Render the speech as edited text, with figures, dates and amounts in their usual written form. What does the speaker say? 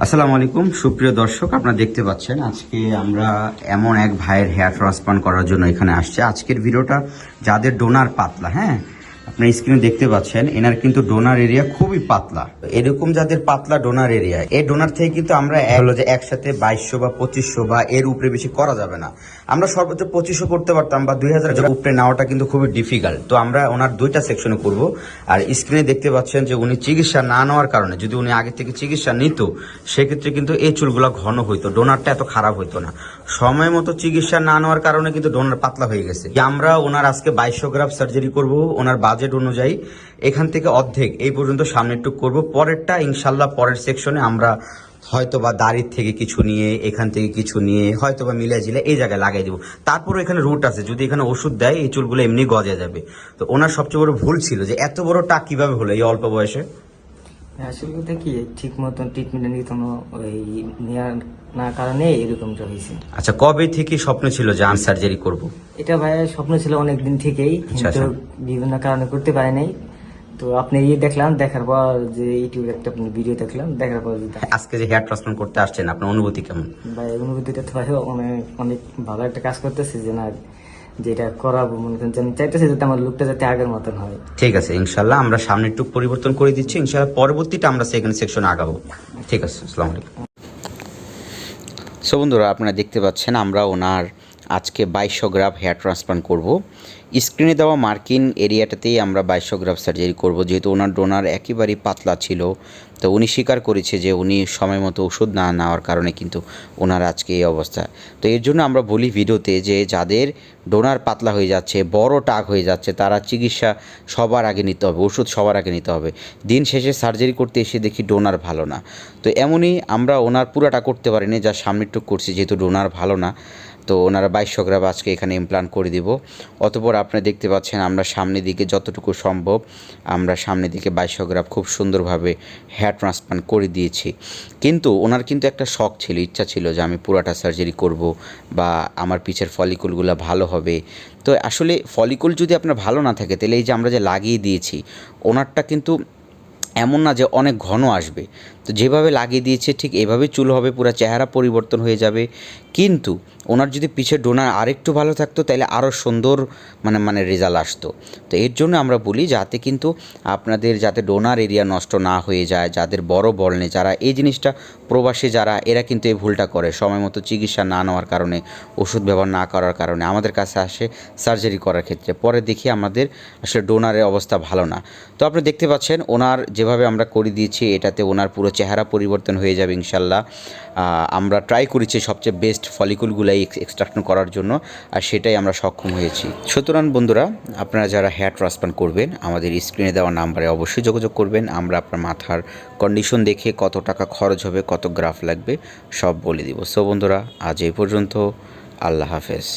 আসসালামু আলাইকুম সুপ্রিয় দর্শক, আপনারা দেখতে পাচ্ছেন আজকে আমরা এমন এক ভাইয়ের হেয়ার ট্রান্সপ্লান্ট করার জন্য এখানে আসছে। আজকের ভিডিওটা যাদের ডোনার পাতলা, হ্যাঁ আপনার স্ক্রিনে দেখতে পাচ্ছেন এনার কিন্তু ডোনার এরিয়া খুবই পাতলা। এরকম যাদের পাতলা ডোনার এরিয়া, এই ডোনার থেকে কিন্তু আমরা হলো যে একসাথে 2200 বা 2500 বা এর উপরে বেশি করা যাবে না। আমরা সর্বোচ্চ 2500 করতে পারতাম বা 2000 উপরে নেওয়াটা কিন্তু খুবই ডিফিকাল্ট। তো আমরা ওনার দুইটা সেকশনে করব। আর স্ক্রিনে দেখতে পাচ্ছেন যে উনি চিকিৎসা না নেওয়ার কারণে, যদি উনি আগে থেকে চিকিৎসা নিত সেক্ষেত্রে কিন্তু এই চুলগুলো ঘন হইতো, ডোনারটা এত খারাপ হইতো না। সময় মতো চিকিৎসা না নেওয়ার কারণে কিন্তু ডোনার পাতলা হয়ে গেছে। আমরা ওনার আজকে 2200 গ্রাফ সার্জারি করব ওনার বাজেট অনুযায়ী। এখান থেকে অর্ধেক এই পর্যন্ত সামনের টুক করব, পরেরটা ইনশাল্লাহ পরের সেকশনে আমরা হয়তো বা দাড়ির থেকে কিছু নিয়ে, এখান থেকে কিছু নিয়ে হয়তো বা মিলে জিলে এই জায়গায় লাগাই দিব। তারপরে এখানে রুট আছে, যদি এখানে ওষুধ দেয় এই চুলগুলো এমনি গজে যাবে। তো ওনার সবচেয়ে বড় ভুল ছিল যে এত বড় টাক কিভাবে হলো এই অল্প বয়সে। আসলে কথা কি, ঠিক মতন ট্রিটমেন্ট নিত না, ওই নেওয়ার না কারণে এরকমটা হয়েছে। আচ্ছা, কবে থেকে স্বপ্ন ছিল যে আমি সার্জারি করব? এটা ভাইয়া স্বপ্ন ছিল অনেক দিন থেকেই, কিন্তু বিভিন্ন কারণে করতে পারি নাই। তো আপনি দেখলাম, দেখার পর যে ইউটিউবে একটা ভিডিও দেখলাম, দেখার পর আজকে যে হেয়ার ট্রান্সপ্লান্ট করতে আসছেন আপনার অনুভূতি কেমন? ভাই অনুভূতিটা তো ভাই অনেক অনেক ভালো একটা কাজ করতেছে, যে না যেটা করাবো মনে করেন যে আমি চাইতেছি যাতে আমার লুকটা যাতে আগের মতন হয়। ঠিক আছে, ইনশাল্লাহ আমরা সামনে একটু পরিবর্তন করে দিচ্ছি, ইনশাল্লাহ পরবর্তীটা আমরা সেকেন্ড সেকশনে আগাবো। ঠিক আছে, আসসালামু আলাইকুম। সো বন্ধুরা, আপনারা দেখতে পাচ্ছেন আমরা ওনার আজকে 2200 গ্রাফ হেয়ার ট্রান্সপ্লান্ট করব। স্ক্রিনে দেওয়া মার্কিং এরিয়াটাতেই আমরা 2200 গ্রাফ সার্জারি করব, যেহেতু ওনার ডোনার একেবারেই পাতলা ছিল। তো উনি স্বীকার করেছে যে উনি সময় মতো ওষুধ না নেওয়ার কারণে কিন্তু ওনার আজকে এই অবস্থা। তো এর জন্য আমরা বলি ভিডিওতে যে যাদের ডোনার পাতলা হয়ে যাচ্ছে, বড় টাক হয়ে যাচ্ছে, তারা চিকিৎসা সবার আগে নিতে হবে, ওষুধ সবার আগে নিতে হবে। দিন শেষে সার্জারি করতে এসে দেখি ডোনার ভালো না। তো এমনই আমরা ওনার পুরাটা করতে পারিনি, যা সামনেরটুক করছি, যেহেতু ডোনার ভালো না। তো ওনারা 2200 গ্রাম আজকে এখানে ইমপ্লান্ট করে দিব। অতঃপর আপনারা দেখতে পাচ্ছেন আমরা সামনের দিকে যতটুকু সম্ভব আমরা সামনের দিকে 2200 গ্রাম খুব সুন্দরভাবে হেয়ার ট্রান্সপ্লান্ট করে দিয়েছি। কিন্তু ওনার কিন্তু একটা শখ ছিল, ইচ্ছা ছিল যে আমি পুরাটা সার্জারি করব বা আমার পিছের ফলিকুলগুলো ভালো হবে। তো আসলে ফলিকুল যদি আপনার ভালো না থাকে তাহলে এই যে আমরা যে লাগিয়ে দিয়েছি ওনারটা কিন্তু এমন না যে অনেক ঘন আসবে। তো যেভাবে লাগিয়ে দিয়েছে ঠিক এভাবে চুল হবে, পুরো চেহারা পরিবর্তন হয়ে যাবে। কিন্তু ওনার যদি পিছের ডোনার আরেকটু ভালো থাকতো তাহলে আরও সুন্দর মানে রেজাল্ট আসতো। তো এর জন্য আমরা বলি যাতে কিন্তু আপনাদের যাতে ডোনার এরিয়া নষ্ট না হয়ে যায়, যাদের বড় বল নেই, যারা এই জিনিসটা প্রবাসী যারা, এরা কিন্তু এই ভুলটা করে, সময় মতো চিকিৎসা না নেওয়ার কারণে, ওষুধ ব্যবহার না করার কারণে আমাদের কাছে আসে সার্জারি করার ক্ষেত্রে। পরে দেখি আমাদের আসলে ডোনারের অবস্থা ভালো না। তো আপনি দেখতে পাচ্ছেন ওনার যেভাবে আমরা করে দিয়েছি এটাতে ওনার পুরো চেহারা পরিবর্তন হয়ে যাবে ইনশাল্লাহ। আমরা ট্রাই করেছি সবচেয়ে বেস্ট ফলিকুলগুলাই এক্সট্রাকশন করার জন্য, আর সেটাই আমরা সক্ষম হয়েছি। সুতরাং বন্ধুরা, আপনারা যারা হেয়ার ট্রান্সপ্লান্ট করবেন আমাদের স্ক্রিনে দেওয়া নাম্বারে অবশ্যই যোগাযোগ করবেন। আমরা আপনার মাথার কন্ডিশন দেখে কত টাকা খরচ হবে, কত গ্রাফ লাগবে সব বলে দিব। সো বন্ধুরা, আজ এই পর্যন্ত। আল্লাহ হাফেজ।